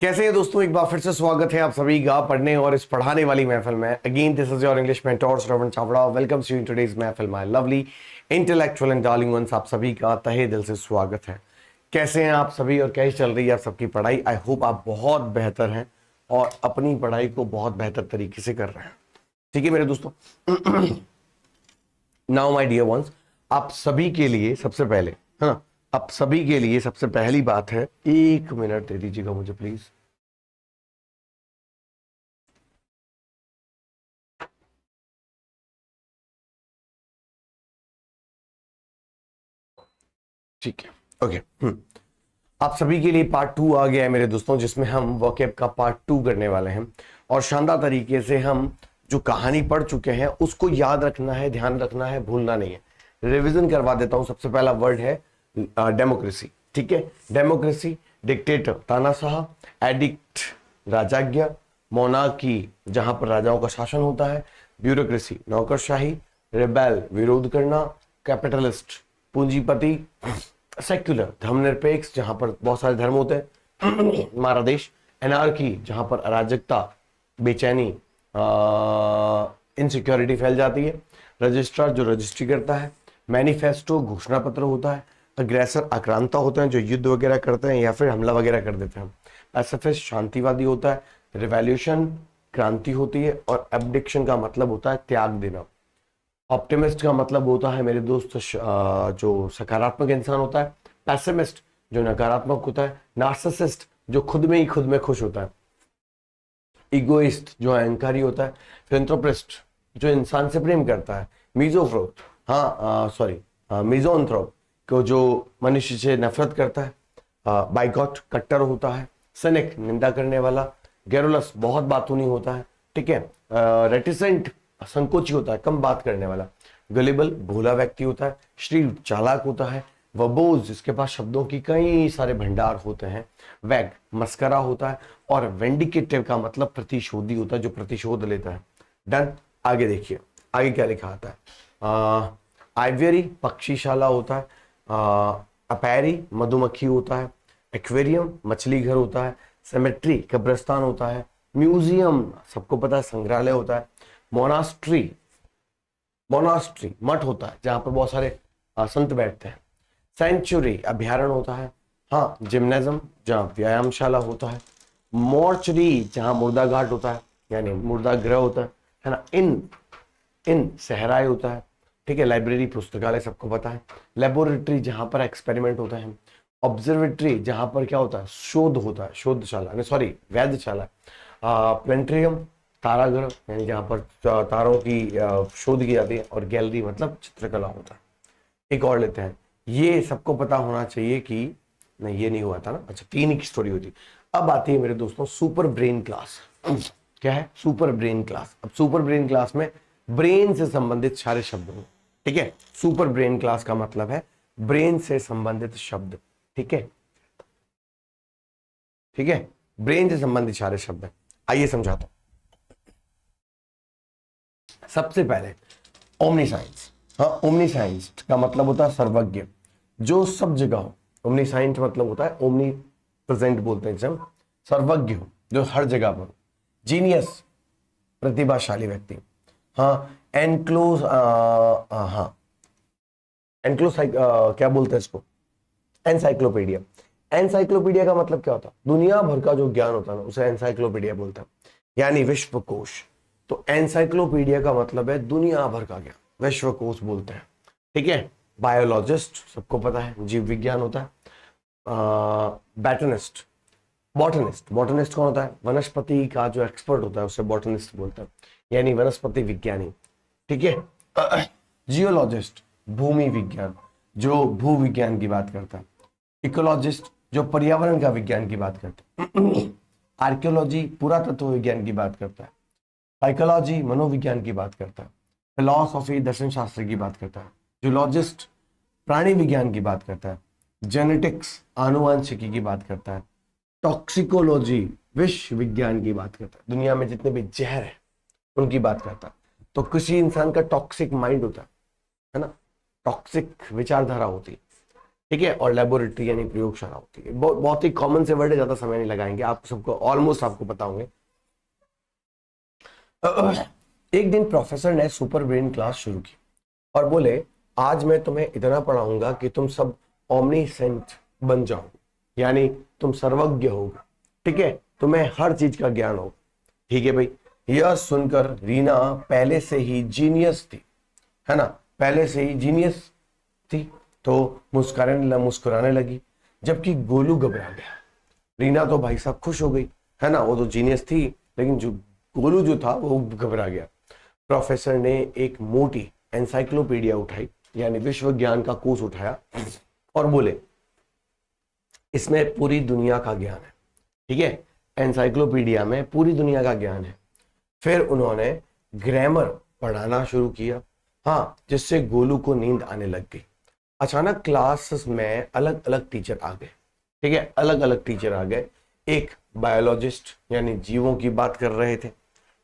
कैसे हैं दोस्तों, एक बार फिर से स्वागत है आप सभी का पढ़ने और इस पढ़ाने वाली महफिल में। Again this is your English mentor Shravan Chavda. Welcomes you in today's महफिल my lovely intellectual and darling ones. आप सभी का तहे दिल से स्वागत है। कैसे हैं आप सभी और कैसी चल रही है आप सबकी पढ़ाई? आई होप आप बहुत बेहतर हैं और अपनी पढ़ाई को बहुत बेहतर तरीके से कर रहे हैं। ठीक है मेरे दोस्तों। नाउ माय डियर वंस, आप सभी के लिए सबसे पहले, है ना, आप सभी के लिए सबसे पहली बात है, एक मिनट दे दीजिएगा मुझे प्लीज। ठीक है, ओके। आप सभी के लिए पार्ट 2 आ गया है मेरे दोस्तों, जिसमें हम वोकैब का पार्ट 2 करने वाले हैं और शानदार तरीके से हम जो कहानी पढ़ चुके हैं उसको याद रखना है, ध्यान रखना है, भूलना नहीं है। रिवीजन करवा देता हूं। सबसे पहला वर्ड है डेमोक्रेसी। ठीक है, डेमोक्रेसी डिक्टेटर तानाशाह, एडिक्ट राजाज्ञा, मोनार्की जहां पर राजाओं का शासन होता है, ब्यूरोक्रेसी नौकरशाही, रिबेल विरोध करना, कैपिटलिस्ट पूंजीपति, सेक्युलर धर्मनिरपेक्ष जहां पर बहुत सारे धर्म होते हैं हमारा देश, एनार्की जहां पर अराजकता, बेचैनी, इनसिक्योरिटी फैल जाती है, रजिस्ट्रार जो रजिस्ट्री करता है, मैनिफेस्टो घोषणा पत्र होता है, अग्रेसर आक्रांता होते हैं जो युद्ध वगैरह करते हैं या फिर हमला वगैरह कर देते हैं, पैसिफिस्ट शांतिवादी होता है, रिवॉल्यूशन क्रांति होती है और एब्डिक्शन का मतलब होता है त्याग देना। ऑप्टिमिस्ट का मतलब होता है मेरे दोस्त जो सकारात्मक इंसान होता है, पैसिमिस्ट जो नकारात्मक होता है, नार्सिसिस्ट जो खुद में खुश होता है, इगोइस्ट जो अहंकारी होता है, फिलैंथ्रोपिस्ट जो इंसान से प्रेम करता है, मिजोफ्रोप मिजोएंथ्रोप को जो मनुष्य से नफरत करता है, बाइकॉट कट्टर होता है, सिनिक निंदा करने वाला, गैरुलस बहुत बातूनी होता है, ठीक है, रेटिसेंट संकोची होता है, कम बात करने वाला, गलिबल भोला व्यक्ति होता है, श्रीव चालाक होता है, वबोज जिसके पास शब्दों की कई सारे भंडार होते हैं, वैग मस्करा होता है और वेंडिकेटिव का मतलब प्रतिशोधी होता है जो प्रतिशोध लेता है। डन। आगे देखिए, आगे क्या लिखा आता है। आइवेरी पक्षीशाला होता है, अपैरी मधुमक्खी होता है, एक्वेरियम मछली घर होता है, सेमेट्री कब्रिस्तान होता है, म्यूजियम सबको पता है संग्रहालय होता है, मोनास्ट्री मठ होता है जहां पर बहुत सारे संत बैठते हैं, सेंचुरी अभ्यारण्य होता है, हाँ जिम्नेजम जहां व्यायामशाला होता है, मोर्चरी जहां मुर्दा घाट होता है यानी मुर्दा गृह होता है ना, इन सहराय होता है, ठीक है, लाइब्रेरी पुस्तकालय सबको पता है, लेबोरेटरी जहां पर एक्सपेरिमेंट होता है, ऑब्जर्वेटरी जहां पर क्या होता है शोध होता है, शोधशाला सॉरी वैधशाला, प्लेनेटरियम तारागृह यानी जहां पर तारों की शोध की जाती है, और गैलरी मतलब चित्रकला होता है। एक और लेते हैं, ये सबको पता होना चाहिए कि नहीं ये नहीं हुआ था ना, अच्छा 3 की स्टोरी होती। अब आती है मेरे दोस्तों सुपर ब्रेन क्लास। क्या है सुपर ब्रेन क्लास? अब सुपर ब्रेन क्लास में ब्रेन से संबंधित सारे शब्द होंगे, ठीक है। सुपर ब्रेन क्लास का मतलब है ब्रेन से संबंधित शब्द, ठीक है, ठीक है, ब्रेन से संबंधित सारे शब्द है। आइए समझाता हूं। सबसे पहले ओमनीसाइंस। हाँ, ओमनीसाइंस का मतलब होता है सर्वज्ञ, जो सब जगह हो। ओमनीसाइंस मतलब होता है ओमनी प्रेजेंट बोलते हैं जब, सर्वज्ञ हो जो हर जगह पर। जीनियस प्रतिभाशाली व्यक्ति। हाँ, एनक्लोज, हाँ एनक्लोज क्या बोलते हैं इसको, एनसाइक्लोपीडिया। एनसाइक्लोपीडिया का मतलब क्या होता है? दुनिया भर का जो ज्ञान होता है ना उसे एनसाइक्लोपीडिया बोलता है, यानी विश्वकोश। तो एनसाइक्लोपीडिया का मतलब है दुनिया भर का ज्ञान, विश्वकोश बोलते हैं, ठीक है। बायोलॉजिस्ट सबको पता है जीव विज्ञान होता है। बैटनिस्ट, बॉटनिस्ट, बॉटनिस्ट कौन होता है? वनस्पति का जो एक्सपर्ट होता है उसे बॉटनिस्ट बोलते हैं, यानी वनस्पति विज्ञानी, ठीक है। जियोलॉजिस्ट भूमि विज्ञान, जो भू विज्ञान की बात करता है। इकोलॉजिस्ट जो पर्यावरण का विज्ञान की बात करता है। आर्कियोलॉजी पुरातत्व विज्ञान की बात करता है। साइकोलॉजी मनोविज्ञान की बात करता है। फिलॉसफी दर्शन शास्त्र की बात करता है। जूलॉजिस्ट प्राणी विज्ञान की बात करता है। जेनेटिक्स आनुवंशिकी की बात करता है। टॉक्सिकोलॉजी विष विज्ञान की बात करता है, दुनिया में जितने भी जहर है उनकी बात करता है। तो किसी इंसान का टॉक्सिक माइंड होता है ना, टॉक्सिक विचारधारा होती है, ठीक है, और लेबोरेटरी यानी प्रयोगशाला होती है। बहुत ही कॉमन से वर्ड है, ज्यादा समय नहीं लगाएंगे, आप सबको ऑलमोस्ट आपको पता होंगे। एक दिन प्रोफेसर ने सुपर ब्रेन क्लास शुरू की और बोले, आज मैं तुम्हें इतना पढ़ाऊंगा कि तुम सब ओमनीसेंट बन जाओ, यानी तुम सर्वज्ञ होगे। ठीक है, तुम्हें हर चीज का ज्ञान होगा। ठीक है भाई। यह सुनकर रीना पहले से ही जीनियस थी, है ना, पहले से ही जीनियस थी, तो मुस्कुराने लगी, जबकि गोलू घबरा गया। रीना तो भाई साहब खुश हो गई, है ना, वो तो जीनियस थी, लेकिन जो गोलू जो था वो घबरा गया। प्रोफेसर ने एक मोटी एनसाइक्लोपीडिया उठाई, यानी विश्व ज्ञान का कोष उठाया और बोले, इसमें पूरी दुनिया का ज्ञान है। ठीक है, एनसाइक्लोपीडिया में पूरी दुनिया का ज्ञान है। फिर उन्होंने ग्रामर पढ़ाना शुरू किया, हाँ, जिससे गोलू को नींद आने लग गई। अचानक क्लास में अलग अलग टीचर आ गए। ठीक है, अलग अलग टीचर आ गए। एक बायोलॉजिस्ट यानी जीवों की बात कर रहे थे।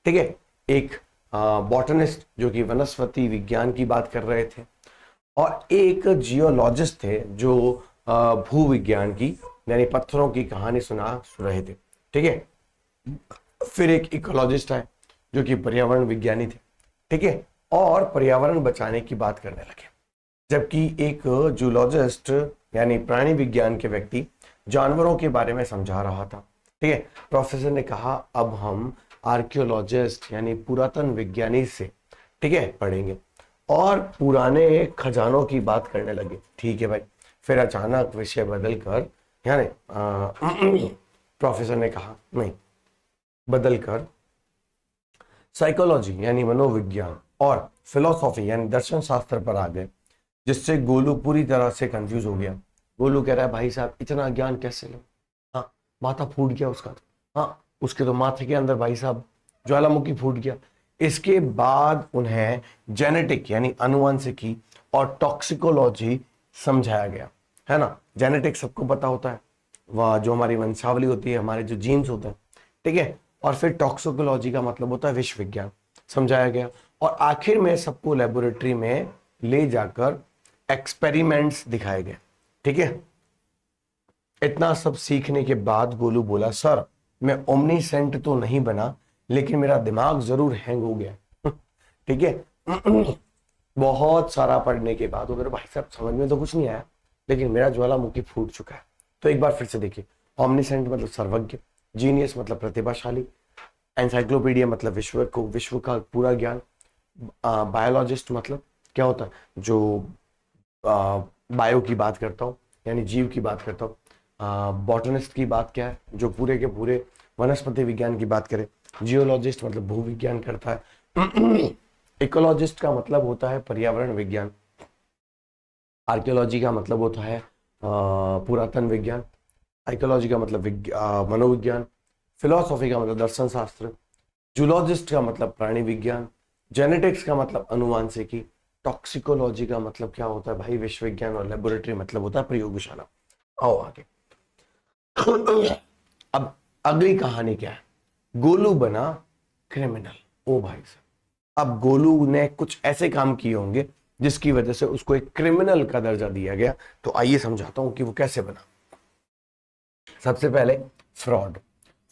ठीक है, एक बॉटनिस्ट जो कि वनस्पति विज्ञान की बात कर रहे थे, और एक जियोलॉजिस्ट थे जो भूविज्ञान की यानी पत्थरों की कहानी सुना रहे थे। ठीक है, फिर एक इकोलॉजिस्ट आए जो कि पर्यावरण विज्ञानी थे। ठीक है, और पर्यावरण बचाने की बात करने लगे, जबकि एक जूलॉजिस्ट यानी प्राणी विज्ञान के व्यक्ति जानवरों के बारे में समझा रहा था। ठीक है, प्रोफेसर ने कहा, अब हम आर्कियोलॉजिस्ट यानी पुरातन विज्ञानी से, ठीक है, पढ़ेंगे और पुराने खजानों की बात करने लगे। ठीक है भाई। फिर अचानक विषय बदलकर, यानी प्रोफेसर ने कहा, नहीं, बदलकर साइकोलॉजी यानी मनोविज्ञान और फिलोसॉफी यानी दर्शन शास्त्र पर आ गए, जिससे गोलू पूरी तरह से कंफ्यूज हो गया। गोलू कह रहा है, भाई साहब इतना ज्ञान कैसे लो? हाँ, माथा फूट गया उसका। हाँ, उसके तो माथे के अंदर भाई साहब ज्वालामुखी फूट गया। इसके बाद उन्हें जेनेटिक यानी आनुवंशिकी और टॉक्सिकोलॉजी समझाया गया, है ना। जेनेटिक सबको पता होता है, वह जो हमारी वंशावली होती है, हमारे जो जीन्स होते हैं। ठीक है, और फिर टॉक्सिकोलॉजी का मतलब होता है विश्व विज्ञान, समझाया गया। और आखिर में सबको लेबोरेटरी में ले जाकर एक्सपेरिमेंट्स दिखाए गए। ठीक है, इतना सब सीखने के बाद गोलू बोला, सर मैं ओमनीसेंट तो नहीं बना, लेकिन मेरा दिमाग जरूर हैंग हो गया। ठीक है, बहुत सारा पढ़ने के बाद उधर भाई साहब समझ में तो कुछ नहीं आया, लेकिन मेरा ज्वालामुखी फूट चुका है। तो एक बार फिर से देखिए, ओमनीसेंट मतलब सर्वज्ञ, जीनियस मतलब प्रतिभाशाली, एनसाइक्लोपीडिया मतलब विश्व का पूरा ज्ञान, बायोलॉजिस्ट मतलब क्या होता है, जो बायो की बात करता हूँ यानी जीव की बात करता हूँ। बॉटनिस्ट की बात क्या है, जो पूरे के पूरे वनस्पति विज्ञान की बात करे। जियोलॉजिस्ट मतलब भूविज्ञान करता है। इकोलॉजिस्ट का मतलब होता है पर्यावरण विज्ञान। आर्कियोलॉजी का मतलब होता है पुरातन विज्ञान। साइकोलॉजी का मतलब मनोविज्ञान। फिलोसॉफी का मतलब दर्शन शास्त्र। जूलॉजिस्ट का मतलब प्राणी विज्ञान। जेनेटिक्स का मतलब अनुवांशिकी। टॉक्सिकोलॉजी का मतलब क्या होता है भाई, विश्व विज्ञान। और लेबोरेटरी मतलब होता है प्रयोगशाला। आओ आगे। अब अगली कहानी क्या है, गोलू बना क्रिमिनल। ओ भाई साहब, अब गोलू ने कुछ ऐसे काम किए होंगे जिसकी वजह से उसको एक क्रिमिनल का दर्जा दिया गया। तो आइए समझाता हूं कि वो कैसे बना। सबसे पहले फ्रॉड।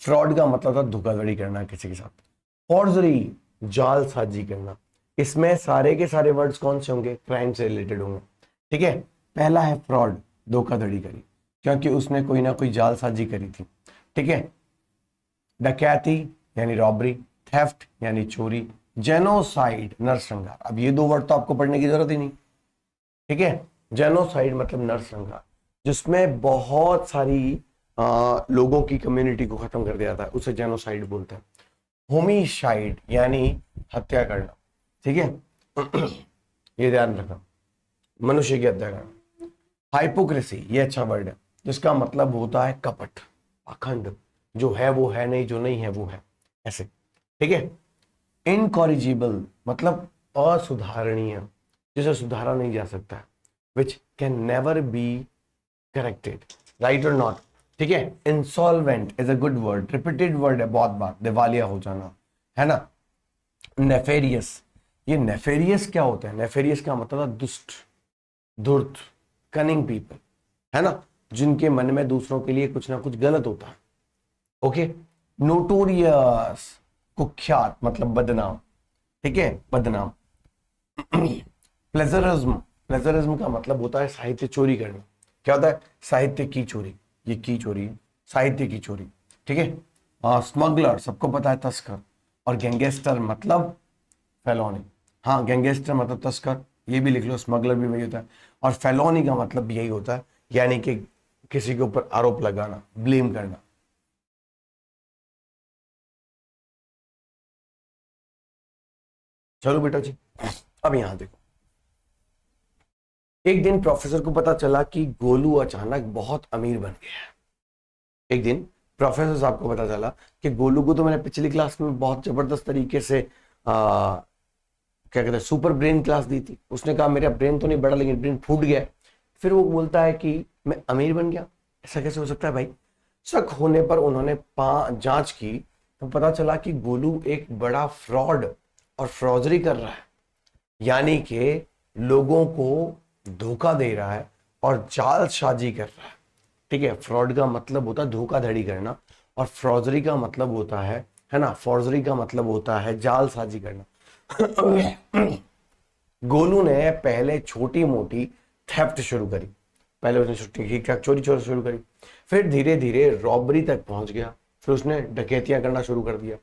फ्रॉड का मतलब था धोखाधड़ी करना किसी के साथ। फॉर्जरी जालसाजी करना। इसमें सारे के सारे वर्ड्स कौन से होंगे, क्राइम से रिलेटेड होंगे। ठीक है, पहला है फ्रॉड, धोखाधड़ी करी, क्योंकि उसने कोई ना कोई जालसाजी करी थी। ठीक है, डकैती यानी रॉबरी, थेफ्ट यानी चोरी, जेनोसाइड नरसंहार। अब ये दो वर्ड तो आपको पढ़ने की जरूरत ही नहीं। ठीक है, जेनोसाइड मतलब नरसंहार, जिसमें बहुत सारी लोगों की कम्युनिटी को खत्म कर दिया जाता है, उसे जेनोसाइड बोलते हैं। होमिसाइड यानी हत्या करना। ठीक है, ये ध्यान रखना, मनुष्य की हत्या करना। हाइपोक्रेसी, ये अच्छा वर्ड है, जिसका मतलब होता है कपट, अखंड, जो है वो है नहीं, जो नहीं है वो है, ऐसे। ठीक है, इनकॉरिजिबल मतलब असुधारणीय, जिसे सुधारा नहीं जा सकता, which can never be corrected, right और नॉट। ठीक है, insolvent is a good word, repeated word है बहुत बार, दिवालिया हो जाना, है ना। नेफेरियस, ये नेफेरियस क्या होता है, नेफेरियस का मतलब है दुष्ट, धूर्त, कनिंग पीपल। है ना, जिनके मन में दूसरों के लिए कुछ ना कुछ गलत होता है। ओके, नोटोरियस, कुख्यात मतलब बदनाम, ठीक है, बदनाम। प्लेजरिज्म, प्लेजरिज्म का मतलब होता है साहित्य चोरी करना। क्या होता है? साहित्य की चोरी, ये की चोरी, साहित्य की चोरी, ठीक है। स्मगलर, सबको पता है, तस्कर। और गैंगस्टर मतलब फेलोनी। हाँ, गैंगस्टर मतलब तस्कर, ये भी लिख लो, स्मगलर भी वही होता है। और फेलोनी का मतलब भी यही होता है, यानी कि किसी के ऊपर आरोप लगाना, ब्लेम करना। चलो बेटा जी, अब यहां देखो। एक दिन प्रोफेसर को पता चला कि गोलू अचानक बहुत अमीर बन गया है। एक दिन प्रोफेसर साहब को पता चला कि गोलू को तो मैंने पिछली क्लास में बहुत जबरदस्त तरीके से क्या कहते हैं, सुपर ब्रेन क्लास दी थी। उसने कहा मेरा ब्रेन तो नहीं बढ़ा लेकिन ब्रेन फूट गया। फिर वो बोलता है कि मैं अमीर बन गया, ऐसा कैसे हो सकता है भाई? शक होने पर उन्होंने जांच की तो पता चला कि गोलू एक बड़ा फ्रॉड और फ्रॉजरी कर रहा है, यानी कि लोगों को धोखा दे रहा है और जालसाजी कर रहा है। ठीक है, फ्रॉड का मतलब होता है धोखाधड़ी करना, और फ्रॉजरी का मतलब होता है ना, फॉर्जरी का मतलब होता है जालसाजी करना। गोलू ने पहले छोटी मोटी थेफ्ट शुरू करी, पहले उसने ठीक ठाक चोरी चोरी शुरू करी, फिर धीरे धीरे रॉबरी तक पहुंच गया, फिर उसने डकैतियां करना शुरू कर दिया।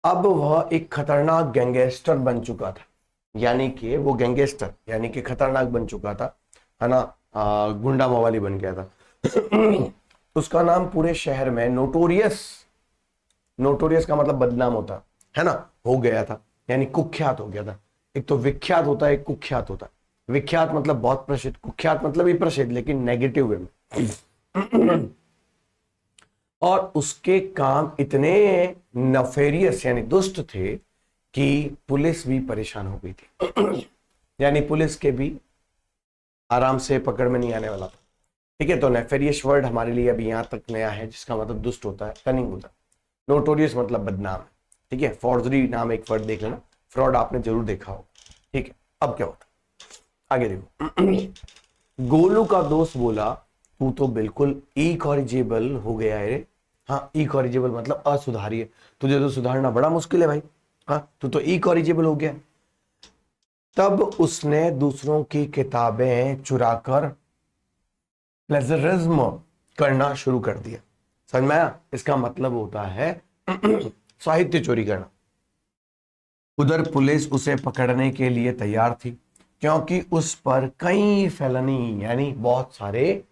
अब वह एक खतरनाक गैंगस्टर बन चुका था, यानी कि वो गैंगस्टर यानी कि खतरनाक बन चुका था, है ना, गुंडा मवाली बन गया था। उसका नाम पूरे शहर में नोटोरियस, नोटोरियस का मतलब बदनाम होता है ना, हो गया था, यानी कुख्यात हो गया था। एक तो विख्यात होता है, एक कुख्यात होता है। विख्यात मतलब बहुत प्रसिद्ध, कुख्यात मतलब ही प्रसिद्ध लेकिन नेगेटिव वे में। और उसके काम इतने नफेरियस यानी दुष्ट थे कि पुलिस भी परेशान हो गई थी। यानी पुलिस के भी आराम से पकड़ में नहीं आने वाला था। ठीक है, तो नेफेरियस वर्ड हमारे लिए अभी यहां तक नया है, जिसका मतलब दुष्ट होता है, कनिंग होता है। नोटोरियस मतलब बदनाम है। ठीक है, फॉर्जरी नाम एक वर्ड देख लेना, फ्रॉड आपने जरूर देखा हो। ठीक है, अब क्या होता है आगे देखो। गोलू का दोस्त बोला तू तो बिल्कुल इकॉरिजिबल हो गया है रे। हाँ, इकॉरिजिबल मतलब असुधारी है, तुझे तो सुधारना बड़ा मुश्किल है भाई। हाँ, तू तो इकॉरिजिबल हो गया। तब उसने दूसरों की किताबें चुराकर प्लेजरिज्म करना शुरू कर दिया। समझ में आया? इसका मतलब होता है साहित्य चोरी करना। उधर पुलिस उसे पकड़ने के लिए तैयार थी, क्योंकि उस पर कई फेलनी यानी बहुत सारे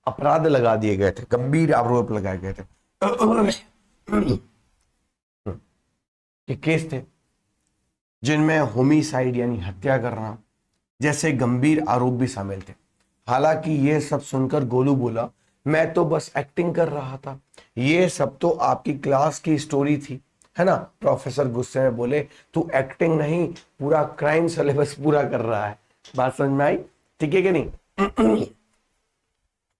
अपराध लगा दिए गए थे, गंभीर आरोप लगाए गए थे। कि केस थे जिनमें होमिसाइड यानी हत्या करना जैसे गंभीर आरोप भी शामिल थे। हालांकि ये सब सुनकर गोलू बोला मैं तो बस एक्टिंग कर रहा था, ये सब तो आपकी क्लास की स्टोरी थी, है ना। प्रोफेसर गुस्से में बोले तू एक्टिंग नहीं, पूरा क्राइम सिलेबस पूरा कर रहा है। बात समझ में आई? ठीक है कि नहीं?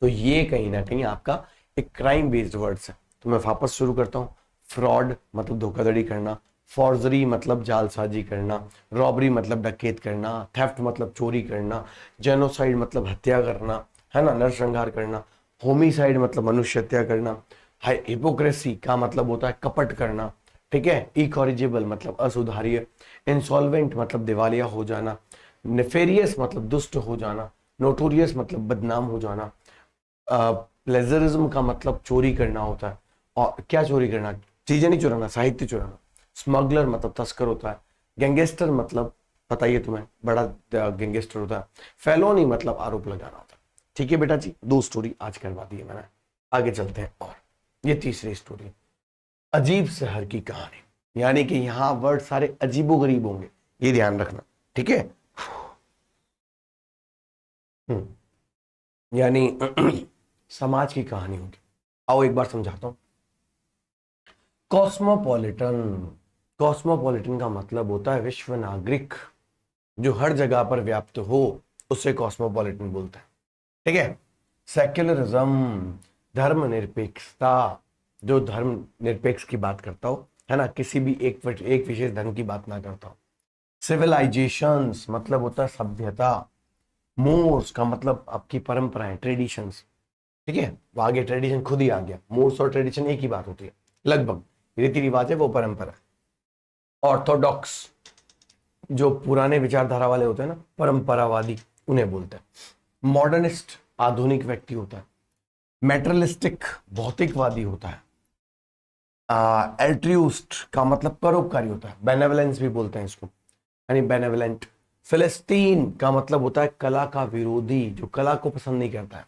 तो ये कहीं ना कहीं आपका एक क्राइम बेस्ड वर्ड्स है। तो मैं वापस शुरू करता हूँ। फ्रॉड मतलब धोखाधड़ी करना, फॉर्जरी मतलब जालसाजी करना, रॉबरी मतलब डकैत करना, थेफ्ट मतलब चोरी करना, जेनोसाइड मतलब हत्या करना, है ना, नरसंहार करना, होमिसाइड मतलब मनुष्य हत्या करना, हिपोक्रेसी का मतलब होता है कपट करना, ठीक है, इकॉरिजिबल मतलब असुधार्य, इंसॉल्वेंट मतलब दिवालिया हो जाना, नेफेरियस मतलब दुष्ट हो जाना, नोटोरियस मतलब बदनाम हो जाना, प्लेजरिज्म का मतलब चोरी करना होता है। और क्या चोरी करना? चीजें नहीं चुराना, साहित्य चुराना। स्मगलर मतलब तस्कर होता है। गैंगस्टर मतलब पता ही है तुम्हें, बड़ा गैंगस्टर होता है। फेलोनी मतलब आरोप लगाना होता है। ठीक है बेटा जी, दो स्टोरी आज करवा दी है मैंने। आगे चलते हैं। और ये तीसरी स्टोरी, अजीब शहर की कहानी, यानी कि यहां वर्ड सारे अजीबो गरीब होंगे, ये ध्यान रखना। ठीक है। यानी समाज की कहानी होगी। आओ एक बार समझाता हूं। कॉस्मोपॉलिटन, कॉस्मोपॉलिटन का मतलब होता है विश्व नागरिक, जो हर जगह पर व्याप्त हो उसे कॉस्मोपॉलिटन बोलते हैं। ठीक है। सेक्युलरिज्म, धर्मनिरपेक्षता, जो धर्म निरपेक्ष की बात करता हो, है ना, किसी भी एक विशेष धर्म की बात ना करता हो। सिविलाइजेशंस मतलब होता है सभ्यता, मोर्स का मतलब आपकी परंपराएं, ट्रेडिशंस, ठीक है, वो आगे ट्रेडिशन खुद ही आ गया, मोर्स और ट्रेडिशन एक ही बात होती है लगभग, रीति रिवाज है वो परंपरा है। ऑर्थोडॉक्स जो पुराने विचारधारा वाले होते हैं ना, परंपरावादी, उन्हें बोलते हैं। मॉडर्निस्ट आधुनिक व्यक्ति होता है। मेटरलिस्टिक भौतिकवादी होता है। एल्ट्रियूस्ट का मतलब परोपकारी होता है, बेनेवलेंस भी बोलते हैं इसको, यानी बेनेवलेंट। फिलिस्तीन का मतलब होता है कला का विरोधी, जो कला को पसंद नहीं करता है,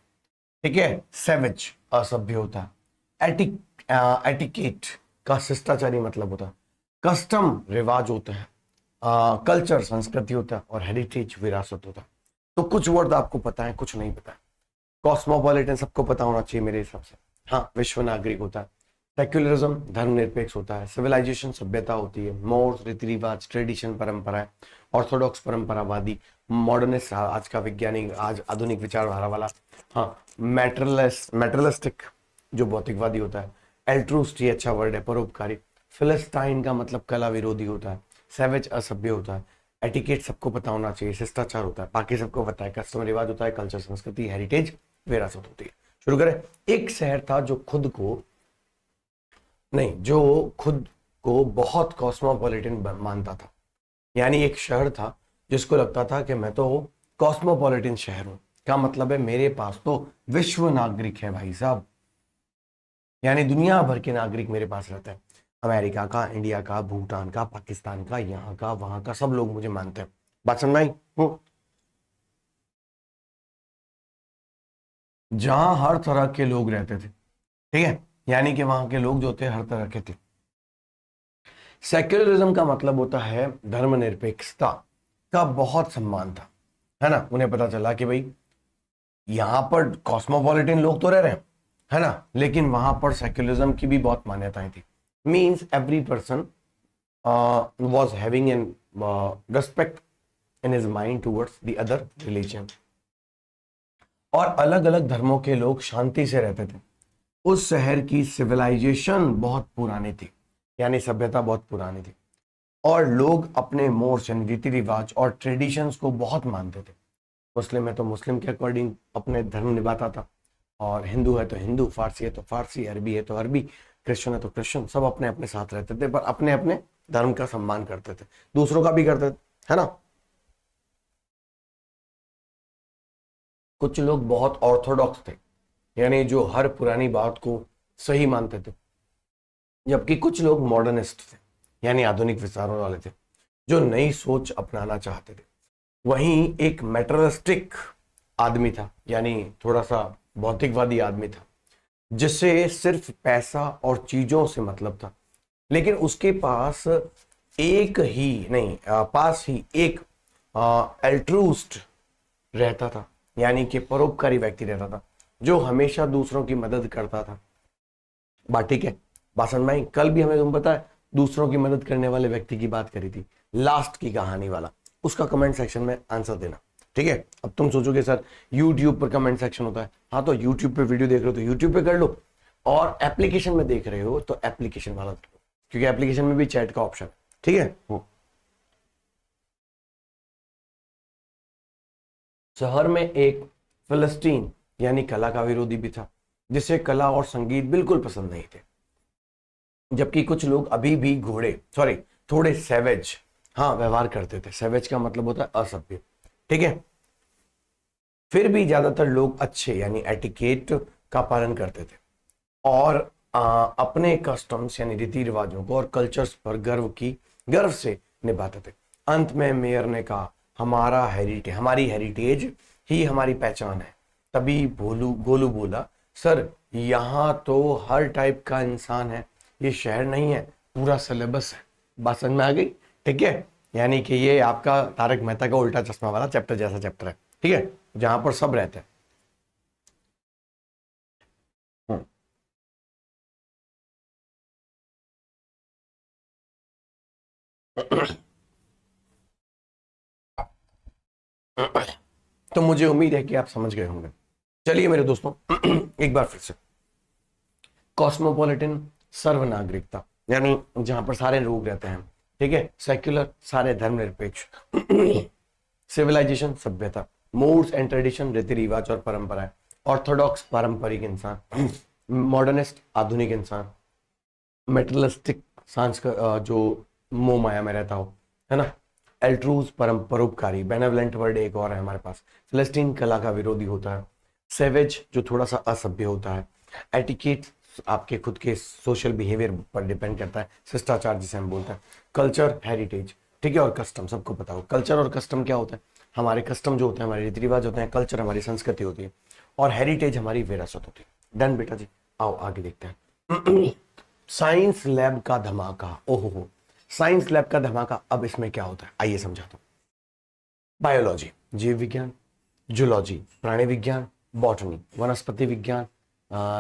ठीक है। सेवेज असभ्य होता है। एटिकेट का शिष्टाचारी मतलब होता है। कस्टम रिवाज होता है। कल्चर संस्कृति होता है। और हेरिटेज विरासत होता है। तो कुछ वर्ड आपको पता है, कुछ नहीं पता है। कॉस्मोपॉलिटन सबको पता होना चाहिए मेरे हिसाब से। हाँ, विश्व नागरिक होता है। सेक्युलरिज्म धर्मनिरपेक्ष होता है। सिविलाइजेशन सभ्यता होती है। मोर्स रीति रिवाज, ट्रेडिशन परंपरा। ऑर्थोडॉक्स परंपरावादी। मॉडर्निस्ट आज का वैज्ञानिक, आज आधुनिक विचारधारा वाला। हाँ, मेटरलिस्टिक जो भौतिकवादी होता है। एल्ट्रूस्ट ये अच्छा वर्ड है, परोपकारी। फिलिस्टाइन का मतलब कला विरोधी होता है। सैवेज असभ्य होता है। एटिकेट सबको पता होना चाहिए, शिष्टाचार होता है, बाकी सबको पता है। कस्टम रिवाज होता है। कल्चर संस्कृति, हेरिटेज विरासत होती है। शुरू करें। एक शहर था जो खुद को बहुत कॉस्मोपॉलिटन मानता था। यानी एक शहर था जिसको लगता था कि मैं तो कॉस्मोपॉलिटन शहर हूं, क्या मतलब है मेरे पास तो विश्व नागरिक है भाई साहब, यानी दुनिया भर के नागरिक मेरे पास रहते हैं। अमेरिका का, इंडिया का, भूटान का, पाकिस्तान का, यहाँ का, वहां का, सब लोग मुझे मानते हैं। बात समझ में आई? जहां हर तरह के लोग रहते थे, ठीक है, यानी कि वहां के लोग जो थे हर तरह के थे। सेक्युलरिज्म का मतलब होता है धर्मनिरपेक्षता का बहुत सम्मान था, है ना। उन्हें पता चला कि भाई यहां पर कॉस्मोपॉलिटन लोग तो रह रहे हैं, है ना, लेकिन वहां पर सेक्युलरिज्म की भी बहुत मान्यताएं थी। Means every person was having an respect in his mind towards the other religion। और अलग अलग धर्मों के लोग शांति से रहते थे। उस शहर की सिविलाइजेशन बहुत पुरानी थी, यानी सभ्यता बहुत पुरानी थी। और लोग अपने मोर्स यानी रीति रिवाज और ट्रेडिशंस को बहुत मानते थे। मुस्लिम है तो मुस्लिम के अकॉर्डिंग अपने धर्म निभाता था, और हिंदू है तो हिंदू, फारसी है तो फारसी, अरबी है तो अरबी, क्रिश्चियन है तो क्रिश्चियन, सब अपने अपने साथ रहते थे, पर अपने अपने धर्म का सम्मान करते थे, दूसरों का भी करते थे, है ना। कुछ लोग बहुत ऑर्थोडॉक्स थे, यानी जो हर पुरानी बात को सही मानते थे, जबकि कुछ लोग मॉडर्निस्ट थे, यानी आधुनिक विचारों वाले थे, जो नई सोच अपनाना चाहते थे। वहीं एक मेटरलिस्टिक आदमी था, यानी थोड़ा सा भौतिकवादी आदमी था, जिसे सिर्फ पैसा और चीजों से मतलब था, लेकिन उसके पास एक ही नहीं पास ही एक एल्ट्रूस्ट रहता था, यानी कि परोपकारी व्यक्ति रहता था, जो हमेशा दूसरों की मदद करता था। बात ठीक है? बासन भाई, कल भी हमें तुम पता है दूसरों की मदद करने वाले व्यक्ति की बात करी थी, लास्ट की कहानी वाला, उसका कमेंट सेक्शन में आंसर देना, ठीक है। अब तुम सोचोगे सर यूट्यूब पर कमेंट सेक्शन होता है, हाँ तो यूट्यूब पे वीडियो देख रहे हो तो यूट्यूब पे कर लो, और एप्लीकेशन में देख रहे हो तो एप्लीकेशन वाला कर लो, क्योंकि एप्लीकेशन में भी चैट का ऑप्शन है, ठीक है। शहर में एक फिलिस्तीन यानी कला का विरोधी भी था, जिसे कला और संगीत बिल्कुल पसंद नहीं थे। जबकि कुछ लोग अभी भी थोड़े सैवेज, हाँ, व्यवहार करते थे। सैवेज का मतलब होता है असभ्य, ठीक है। फिर भी ज्यादातर लोग अच्छे यानी एटिकेट का पालन करते थे, और अपने कस्टम्स यानी रीति रिवाजों को और कल्चर्स पर गर्व से निभाते थे। अंत में मेयर ने कहा, हमारी हेरिटेज ही हमारी पहचान है। तभी गोलू बोला, सर यहाँ तो हर टाइप का इंसान है, ये शहर नहीं है, पूरा सिलेबस है। बात समझ में आ गई? ठीक है, यानी कि ये आपका तारक मेहता का उल्टा चश्मा वाला चैप्टर जैसा चैप्टर है, ठीक है, जहां पर सब रहते हैं। तो मुझे उम्मीद है कि आप समझ गए होंगे। चलिए मेरे दोस्तों, एक बार फिर से, कॉस्मोपॉलिटन सर्वनागरिकता, यानी जहां पर सारे लोग रहते हैं, ठीक है। सेक्युलर सारे धर्मनिरपेक्ष। सिविलाइजेशन सभ्यता, मोड्स एंड ट्रेडिशन, रीति रिवाज और परंपराएं। ऑर्थोडॉक्स पारंपरिक इंसान, मॉडर्निस्ट आधुनिक इंसान, मेटलिस्टिक जो मोह माया में रहता हो, है ना। एल्ट्रूज परोपकारी, बेनेवलेंट वर्ड एक और है हमारे पास। फिलिस्टीन कला का विरोधी होता है। सेवेज जो थोड़ा सा असभ्य होता है। एटिकेट आपके खुद के सोशल बिहेवियर पर डिपेंड करता है, शिष्टाचार जिसे हम बोलते हैं। कल्चर हेरिटेज, ठीक है। और कस्टम सबको पता हो, कल्चर और कस्टम क्या होता है, हमारे कस्टम जो होते हैं हमारे रीति रिवाज होते हैं, कल्चर हमारी संस्कृति होती है, और हेरिटेज हमारी विरासत होती है। डन बेटा जी, आओ आगे देखते हैं। साइंस लैब का धमाका, ओहो, साइंस लैब का धमाका। अब इसमें क्या होता है आइए समझाता हूं। बायोलॉजी जीव विज्ञान, जूलॉजी प्राणी विज्ञान, बॉटनी वनस्पति विज्ञान,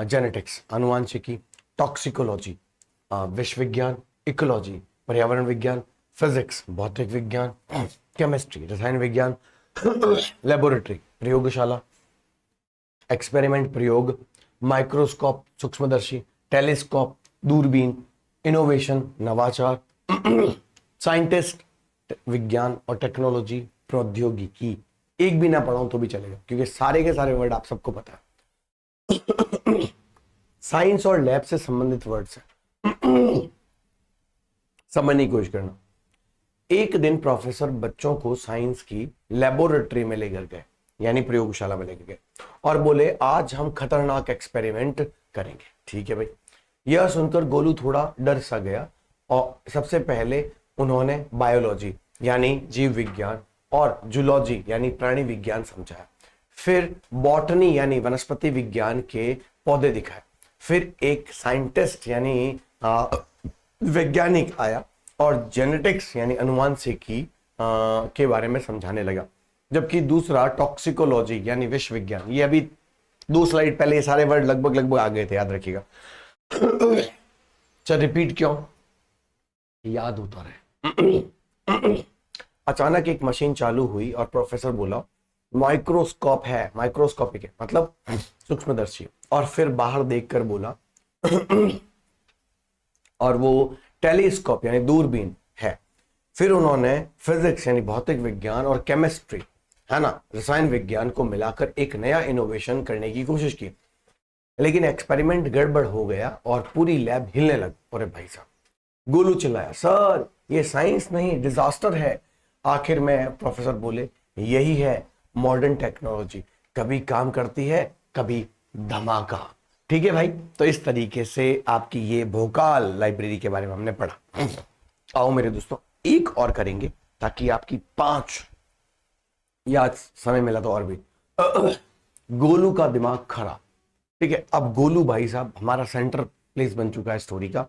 जेनेटिक्स आनुवांशिकी, टॉक्सिकोलॉजी विश्व विज्ञान, इकोलॉजी पर्यावरण विज्ञान, फिजिक्स भौतिक विज्ञान, केमिस्ट्री रसायन विज्ञान, लेबोरेटरी प्रयोगशाला, एक्सपेरिमेंट प्रयोग, माइक्रोस्कोप सूक्ष्मदर्शी, टेलीस्कोप दूरबीन, इनोवेशन नवाचार, साइंटिस्ट विज्ञान और टेक्नोलॉजी प्रौद्योगिकी। एक भी ना पढ़ाऊं तो भी चलेगा क्योंकि सारे के सारे वर्ड आप सबको पता है। साइंस और लैब से संबंधित वर्ड्स है, समझने की कोशिश करना। एक दिन प्रोफेसर बच्चों को साइंस की लेबोरेटरी में लेकर गए, यानी प्रयोगशाला में लेकर गए, और बोले आज हम खतरनाक एक्सपेरिमेंट करेंगे। ठीक है भाई। यह सुनकर गोलू थोड़ा डर सा गया और सबसे पहले उन्होंने बायोलॉजी यानी जीव विज्ञान और जूलॉजी यानी प्राणी विज्ञान समझाया, फिर बॉटनी यानी वनस्पति विज्ञान के पौधे दिखाए, फिर एक साइंटिस्ट यानी वैज्ञानिक आया और जेनेटिक्स यानी अनुवांशिकी के बारे में समझाने लगा, जबकि दूसरा टॉक्सिकोलॉजी यानी विश्व विज्ञान। ये अभी 2 स्लाइड पहले ये सारे वर्ड लगभग आ गए थे, याद रखिएगा। चल रिपीट क्यों, याद होता रहे। अचानक एक मशीन चालू हुई और प्रोफेसर बोला माइक्रोस्कोप है, माइक्रोस्कोपिक है मतलब सूक्ष्मदर्शी, और फिर बाहर देखकर बोला और वो टेलीस्कोप यानी दूरबीन है। फिर उन्होंने फिजिक्स यानी भौतिक विज्ञान और केमिस्ट्री है ना रसायन विज्ञान को मिलाकर एक नया इनोवेशन करने की कोशिश की, लेकिन एक्सपेरिमेंट गड़बड़ हो गया और पूरी लैब हिलने लगी। अरे भाई साहब, गोलू चिल्लाया, सर ये साइंस नहीं डिजास्टर है। आखिर में प्रोफेसर बोले यही है मॉडर्न टेक्नोलॉजी, कभी काम करती है कभी धमाका। ठीक है भाई, तो इस तरीके से आपकी ये भोकाल लाइब्रेरी के बारे में हमने पढ़ा। आओ मेरे दोस्तों एक और करेंगे ताकि आपकी 5 या समय मिला तो और भी। गोलू का दिमाग खराब। ठीक है, अब गोलू भाई साहब हमारा सेंटर प्लेस बन चुका है स्टोरी का।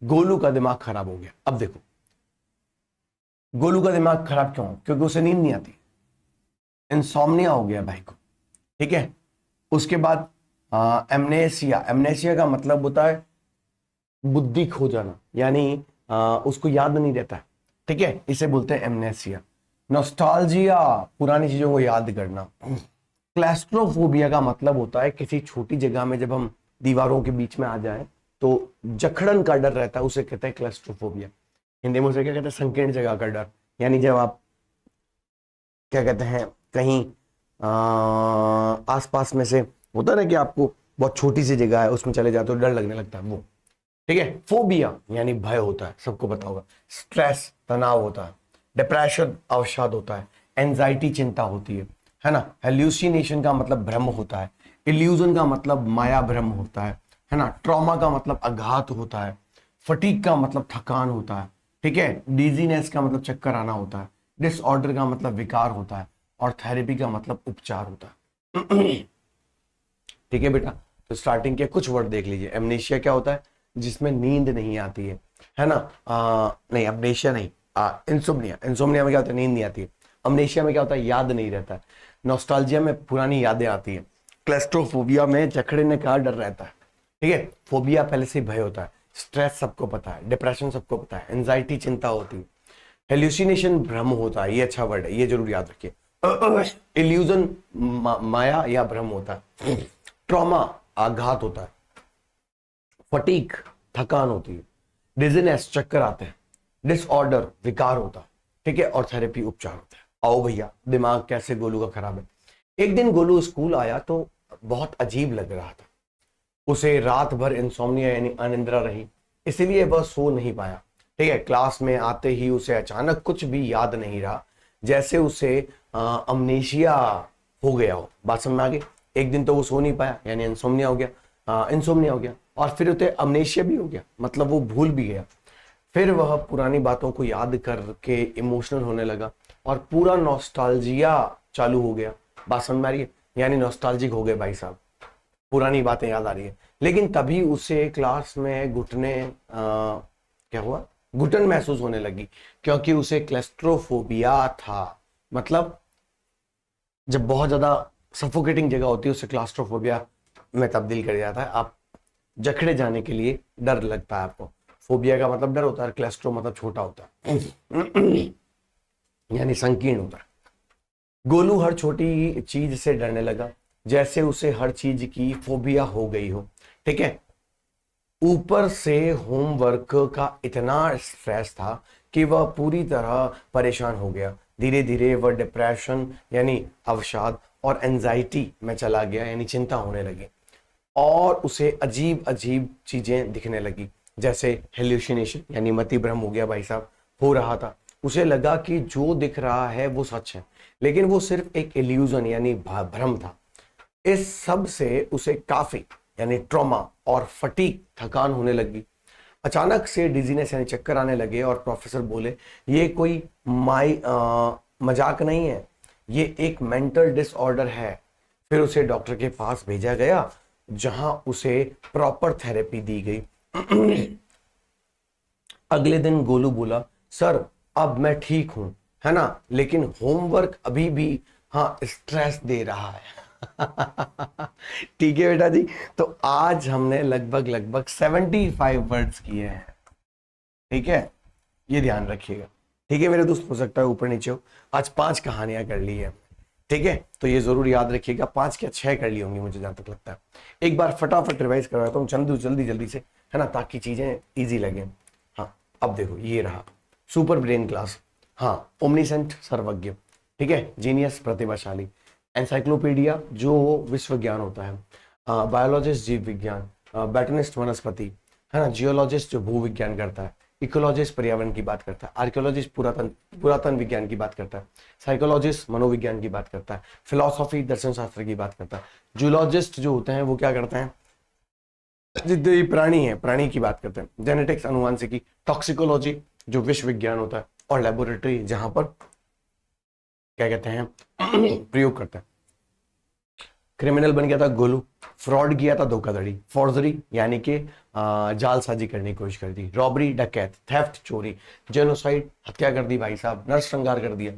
गोलू का दिमाग खराब हो गया। अब देखो गोलू का दिमाग खराब क्यों, क्योंकि उसे नींद नहीं आती, इंसोम्निया हो गया भाई को। ठीक है, उसके बाद एमनेसिया। एमनेसिया का मतलब होता है बुद्धि खो जाना, यानी उसको याद नहीं रहता है। ठीक है, इसे बोलते हैं एमनेसिया। नॉस्टैल्जिया, पुरानी चीजों को याद करना। क्लैस्ट्रोफोबिया का मतलब होता है किसी छोटी जगह में जब हम दीवारों के बीच में आ जाएं तो जखड़न का डर रहता है, उसे कहते हैं क्लैस्ट्रोफोबिया। हिंदी में उसे क्या कहते हैं, संकीर्ण जगह का डर। यानी जब आप क्या कहते हैं कहीं आसपास में से होता है ना कि आपको बहुत छोटी सी जगह है उसमें चले जाते हो डर लगने लगता है, वो। ठीक है, फोबिया यानी भय होता है, सबको पता होगा। स्ट्रेस तनाव होता है, डिप्रेशन अवसाद होता है, एंजाइटी चिंता होती है ना। हेल्यूसिनेशन का मतलब भ्रम होता है, इल्यूजन का मतलब माया भ्रम होता है ना। ट्रॉमा का मतलब आघात होता है, फटीग का मतलब थकान होता है। ठीक है, डिजीनेस का मतलब चक्कर आना होता है, डिसऑर्डर का मतलब विकार होता है, और थेरेपी का मतलब उपचार होता है। ठीक है बेटा, तो स्टार्टिंग के कुछ वर्ड देख लीजिए। एमनेशिया क्या होता है, जिसमें नींद नहीं आती है ना। नहीं एमनेशिया नहीं, इंसोम्निया। इंसोम्निया में क्या होता है, नींद नहीं आती है। अमनेशिया में क्या होता है, याद नहीं रहता है। नॉस्टैल्जिया में पुरानी यादें आती है। क्लैस्ट्रोफोबिया में जखड़ने का डर रहता है। ठीक है, फोबिया पहले से भय होता है। स्ट्रेस सबको पता है, डिप्रेशन सबको पता है, एंजाइटी चिंता होती है, हेल्यूसिनेशन भ्रम होता है, ये अच्छा वर्ड है, ये जरूर याद रखिए। इल्यूजन माया या भ्रम होता है, ट्रॉमा आघात होता है, फटीग थकान होती है, डिजीनेस चक्कर आते हैं, डिसऑर्डर विकार होता है। ठीक है, और थेरेपी उपचार होता है। आओ भैया, दिमाग कैसे गोलू का खराब है। एक दिन गोलू स्कूल आया तो बहुत अजीब लग रहा था। उसे रात भर इंसोम्निया यानी अनिद्रा रही, इसीलिए वह सो नहीं पाया। ठीक है, क्लास में आते ही उसे अचानक कुछ भी याद नहीं रहा, जैसे उसे अमनेशिया हो गया हो। बात समझ में आ गई। एक दिन तो वो सो नहीं पाया यानी इंसोम्निया हो गया, इंसोम्निया हो गया, और फिर उसे अमनेशिया भी हो गया, मतलब वो भूल भी गया। फिर वह पुरानी बातों को याद करके इमोशनल होने लगा और पूरा नॉस्टैल्जिया चालू हो गया। बात समझ में आ रही है, यानी नॉस्टैल्जिक हो गए भाई साहब, पुरानी बातें याद आ रही है। लेकिन तभी उसे क्लास में क्या हुआ, घुटन महसूस होने लगी, क्योंकि उसे क्लेस्ट्रोफोबिया था। मतलब जब बहुत ज्यादा सफोकेटिंग जगह होती है उसे क्लास्ट्रोफोबिया में तब्दील कर जाता है। आप जखड़े जाने के लिए डर लगता है आपको। फोबिया का मतलब डर होता है, क्लेस्ट्रो मतलब छोटा होता है यानी संकीर्ण होता है। गोलू हर छोटी चीज से डरने लगा, जैसे उसे हर चीज की फोबिया हो गई हो। ठीक है, ऊपर से होमवर्क का इतना स्ट्रेस था कि वह पूरी तरह परेशान हो गया। धीरे धीरे वह डिप्रेशन यानी अवसाद और एंजाइटी में चला गया, यानी चिंता होने लगी, और उसे अजीब अजीब चीजें दिखने लगी, जैसे हेल्यूसिनेशन यानी मति भ्रम हो गया भाई साहब, हो रहा था। उसे लगा कि जो दिख रहा है वो सच है, लेकिन वो सिर्फ एक इल्यूजन यानी भ्रम था। इस सब से उसे काफी यानी ट्रॉमा और फटीग थकान होने लगी। अचानक से डिजीनेस यानी चक्कर आने लगे और प्रोफेसर बोले, ये कोई मजाक नहीं है, ये एक मेंटल डिसऑर्डर है। फिर उसे डॉक्टर के पास भेजा गया, जहां उसे प्रॉपर थेरेपी दी गई। अगले दिन गोलू बोला, सर अब मैं ठीक हूं, है ना, लेकिन होमवर्क अभी भी हाँ स्ट्रेस दे रहा है। ठीक है बेटा जी, तो आज हमने लगभग लगभग 75 वर्ड्स किए हैं। ठीक है, ये ध्यान रखिएगा। ठीक है मेरे दोस्त, हो सकता है ऊपर नीचे हो। आज 5 कहानियां कर ली है। ठीक है, तो ये जरूर याद रखिएगा, 5 क्या 6 कर ली होंगी मुझे जहां तक लगता है। एक बार फटाफट रिवाइज करवाता हूँ जल्दी जल्दी जल्दी से, है ना, ताकि चीजें इजी लगे। हाँ, अब देखो ये रहा सुपर ब्रेन क्लास। हाँ, ओमनीसेंट सर्वज्ञ। ठीक है, जीनियस प्रतिभाशाली। एनसाइक्लोपीडिया जो विश्व ज्ञान होता है। बायोलॉजिस्ट जीव विज्ञान। बैटनिस्ट वनस्पति, है ना। जियोलॉजिस्ट जो भू विज्ञान करता है। इकोलॉजिस्ट पर्यावरण की बात करता है। आर्कियोलॉजिस्ट पुरातन पुरातन विज्ञान की बात करता है। साइकोलॉजिस्ट मनोविज्ञान की बात करता है। फिलोसॉफी दर्शन शास्त्र की बात करता है। जूलॉजिस्ट जो होते हैं वो क्या करते हैं, जितने भी प्राणी है प्राणी की बात करते हैं। जेनेटिक्स अनुवांशिकी। टॉक्सिकोलॉजी जो विश्व विज्ञान होता है, और लेबोरेटरी जहां पर क्या कहते हैं प्रयोग करते हैं। क्रिमिनल बन गया था गोलू, फ्रॉड किया था धोखाधड़ी, फोर्जरी यानी कि जालसाजी करने की कोशिश कर दी, रॉबरी डकैत, थेफ्ट चोरी, जेनोसाइड हत्या कर दी भाई साहब, नरसंहार कर दिया।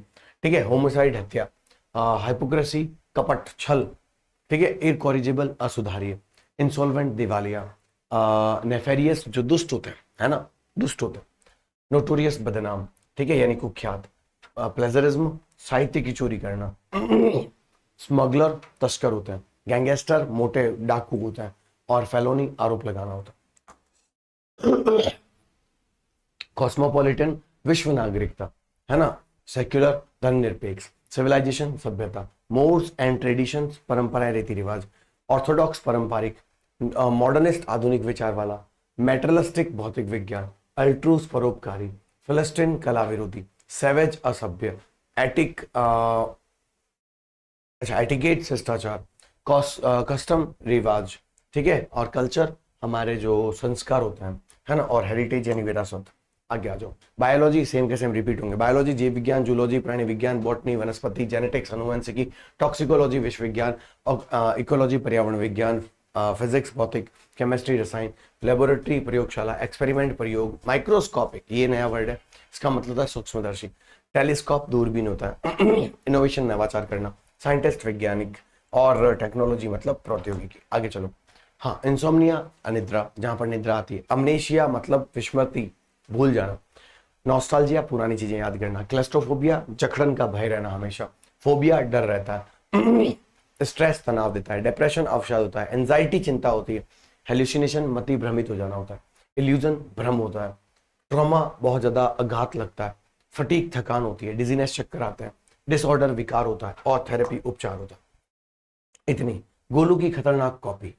ठीक है, होमिसाइड हत्या, हाइपोक्रेसी कपट छल, ठीक है, इनकॉरिजिबल असुधार्य, इंसॉल्वेंट दिवालिया, नेफेरियस जो दुष्ट होते हैं, है ना, दुष्ट होते हैं, नोटोरियस बदनाम, ठीक है, यानी कुख्यात, प्लेजरिज्म साहित्य की चोरी करना, स्मगलर तस्कर होते हैं, गैंगस्टर मोटे डाकू होते हैं, और फेलोनी आरोप लगाना होता है। कॉस्मोपॉलिटन विश्व नागरिकता, है ना, सेक्युलर धर्मनिरपेक्ष, सिविलाइजेशन सभ्यता, मोर्स एंड ट्रेडिशंस परंपराएं रीति रिवाज, ऑर्थोडॉक्स पारंपरिक, मॉडर्निस्ट आधुनिक विचार वाला, मेटरलिस्टिक भौतिक विज्ञान, अल्ट्रूस परोपकारी, फिलिस्टीन कला विरोधी, सेवेज असभ्य, एटिक अच्छा एटिकेट शिष्टाचार, कस्टम रिवाज, ठीक है, और कल्चर हमारे जो संस्कार होते हैं, है ना, और हेरिटेज यानी विरासत। आगे आ जाओ। बायोलॉजी सेम के सेम रिपीट होंगे। बायोलॉजी जीव विज्ञान, जूलॉजी प्राणी विज्ञान, बॉटनी वनस्पति, जेनेटिक्स अनुवंशिकी, टॉक्सिकोलॉजी विश्व विज्ञान, और इकोलॉजी पर्यावरण विज्ञान, फिजिक्स भौतिक, केमिस्ट्री रसायन, लेबोरेटरी प्रयोगशाला, एक्सपेरिमेंट प्रयोग, माइक्रोस्कोपिक ये नया वर्ड है, इसका मतलब है सूक्ष्मदर्शी, टेलीस्कोप दूरबीन होता है, इनोवेशन नवाचार करना, साइंटिस्ट वैज्ञानिक, और टेक्नोलॉजी मतलब प्रौद्योगिकी। आगे चलो। हाँ, इंसोम्निया अनिद्रा जहां पर निद्रा आती है, अमनेशिया मतलब विस्मृति भूल जाना, नॉस्टैल्जिया पुरानी चीजें याद करना, क्लेस्ट्रोफोबिया जकड़न का भय रहना हमेशा, फोबिया डर रहता है, स्ट्रेस तनाव देता है, डिप्रेशन अवसाद होता है, एंजाइटी चिंता होती है, हेल्यूसिनेशन मति भ्रमित हो जाना होता है, इल्यूजन भ्रम होता है, ट्रॉमा बहुत ज्यादा आघात लगता है, फटीग थकान होती है, डिजीनेस चक्कर आते हैं, डिसऑर्डर विकार होता है, और थेरेपी उपचार होता है। इतनी गोलू की खतरनाक कॉपी।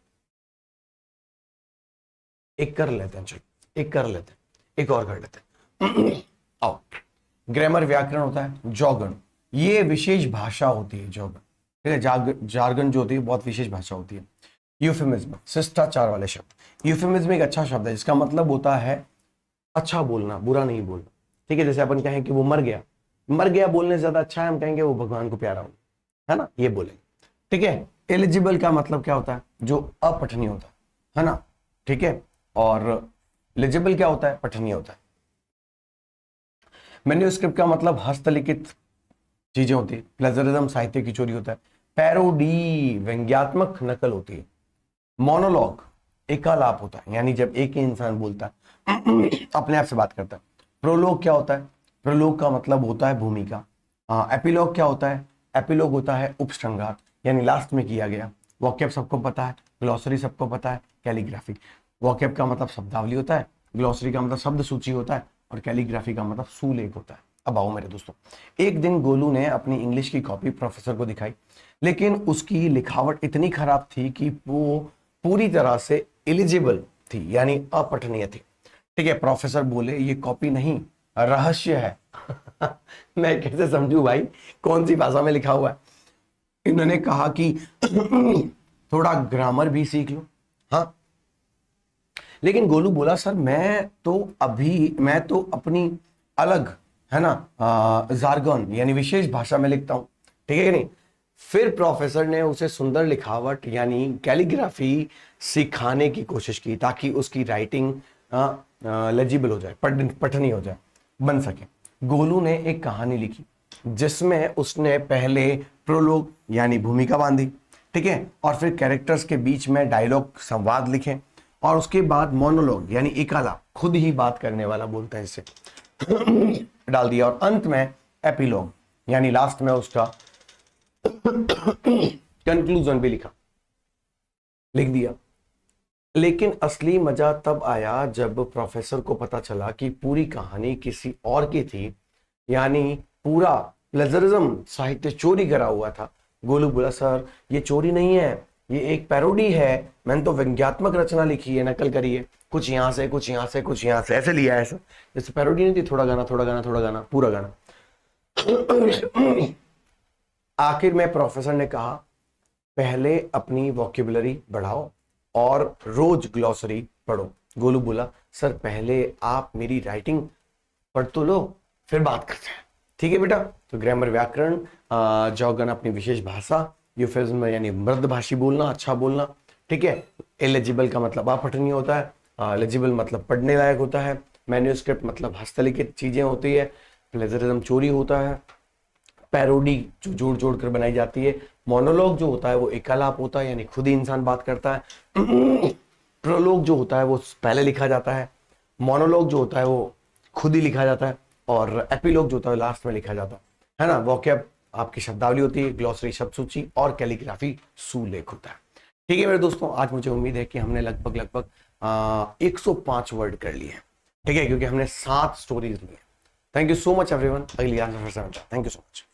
एक कर लेते हैं, चलो एक कर लेते हैं, एक और कर लेते हैं। आओ, ग्रामर व्याकरण होता है, जॉगन ये विशेष भाषा होती है, जॉगन ठीक है, जार्गन जो होती है बहुत विशेष भाषा होती है। यूफेमिज्म शिष्टाचार वाले शब्द। यूफेमिज्म एक अच्छा शब्द है जिसका मतलब होता है अच्छा बोलना, बुरा नहीं बोलना, ठीक है। जैसे अपन कहें कि वो मर गया, मर गया बोलने से ज्यादा अच्छा है हम कहेंगे वो भगवान को प्यारा हो, है ना, ये बोलेंगे, ठीक है। एलिजिबल का मतलब क्या होता है, जो अपठनीय होता है ना, ठीक है। और लिजिबल क्या होता है, पठनीय होता है। मैन्युस्क्रिप्ट का मतलब हस्तलिखित चीजें होती है। प्लेजरिज्म साहित्य की चोरी होता है। पैरोडी व्यंग्यात्मक नकल होती है। मोनोलॉग एकालाप होता है, यानी जब एक ही इंसान बोलता है अपने आप से बात करता है। प्रोलोग क्या होता है, प्रोलोग का मतलब होता है भूमिका। एपिलॉग क्या होता है, एपिलॉग होता है उपसंहार, यानी लास्ट में किया गया। वॉकेब सबको पता है, ग्लॉसरी सबको पता है। कैलीग्राफी, वॉकेब का मतलब शब्दावली होता है, ग्लॉसरी का मतलब शब्द सूची होता है, और कैलीग्राफी का मतलब सुलेख होता है। अब आओ मेरे दोस्तों, एक दिन गोलू ने अपनी इंग्लिश की कॉपी प्रोफेसर को दिखाई, लेकिन उसकी लिखावट इतनी खराब थी कि वो पूरी तरह से एलिजिबल थी, यानी अपठनीय थी, ठीक है। प्रोफेसर बोले ये कॉपी नहीं रहस्य है। मैं कैसे समझू भाई कौन सी भाषा में लिखा हुआ है। इन्होंने कहा कि थोड़ा ग्रामर भी सीख लो। हाँ, लेकिन गोलू बोला सर मैं तो अपनी अलग है ना जार्गन यानी विशेष भाषा में लिखता हूं, ठीक है कि नहीं। फिर प्रोफेसर ने उसे सुंदर लिखावट यानी कैलीग्राफी सिखाने की कोशिश की ताकि उसकी राइटिंग लेजिबल हो जाए, पठनीय हो जाए, बन सके। गोलू ने एक कहानी लिखी जिसमें उसने पहले प्रोलोग यानी भूमिका बांधी, ठीक है, और फिर कैरेक्टर्स के बीच में डायलॉग संवाद लिखे, और उसके बाद मोनोलॉग यानी एकालाप खुद ही बात करने वाला बोलता है इसे डाल दिया, और अंत में एपिलॉग यानी लास्ट में उसका कंक्लूजन भी लिख दिया। लेकिन असली मजा तब आया जब प्रोफेसर को पता चला कि पूरी कहानी किसी और की थी, यानी पूरा प्लेजरिज्म साहित्य चोरी करा हुआ था। गोलू बोला सर ये चोरी नहीं है, ये एक पैरोडी है, मैंने तो व्यंग्यात्मक रचना लिखी है, नकल करी है, कुछ यहां से कुछ यहां से कुछ यहां से, ऐसे लिया है ऐसा, जैसे पैरोडी नहीं थी, थोड़ा गाना थोड़ा गाना थोड़ा गाना पूरा गाना। आखिर में प्रोफेसर ने कहा पहले अपनी वोकेबुलरी बढ़ाओ और रोज ग्लॉसरी पढ़ो। गोलू बोला सर पहले आप मेरी राइटिंग पढ़ तो लो, फिर बात करते हैं, ठीक है बेटा। तो ग्रामर व्याकरण, जॉगन अपनी विशेष भाषा, यूफेमिज्म यानी मृदभाषी बोलना, अच्छा बोलना, ठीक है। एलिजिबल का मतलब अपठनीय होता है, एलिजिबल मतलब पढ़ने लायक होता है। मैन्युस्क्रिप्ट मतलब हस्तलिखित चीजें होती है। प्लेजरिज्म चोरी होता है। पैरोडी जो जोड़ जोड़ कर बनाई जाती है। मोनोलॉग जो होता है वो एकालाप होता है, यानी खुद ही इंसान बात करता है। प्रोलॉग जो होता है वो पहले लिखा जाता है। मोनोलॉग जो होता है वो खुद ही लिखा जाता है, और एपिलॉग जो होता है लास्ट में लिखा जाता है ना। वोकैब आपकी शब्दावली होती है, ग्लॉसरी शब्द सूची, और कैलीग्राफी सुलेख होता है, ठीक है मेरे दोस्तों। आज मुझे उम्मीद है कि हमने लगभग 105 वर्ड कर लिए, ठीक है, क्योंकि हमने 7 स्टोरीज ली है। Thank you so much everyone. अगली क्लास में फिर से मिलते हैं। Thank you so much.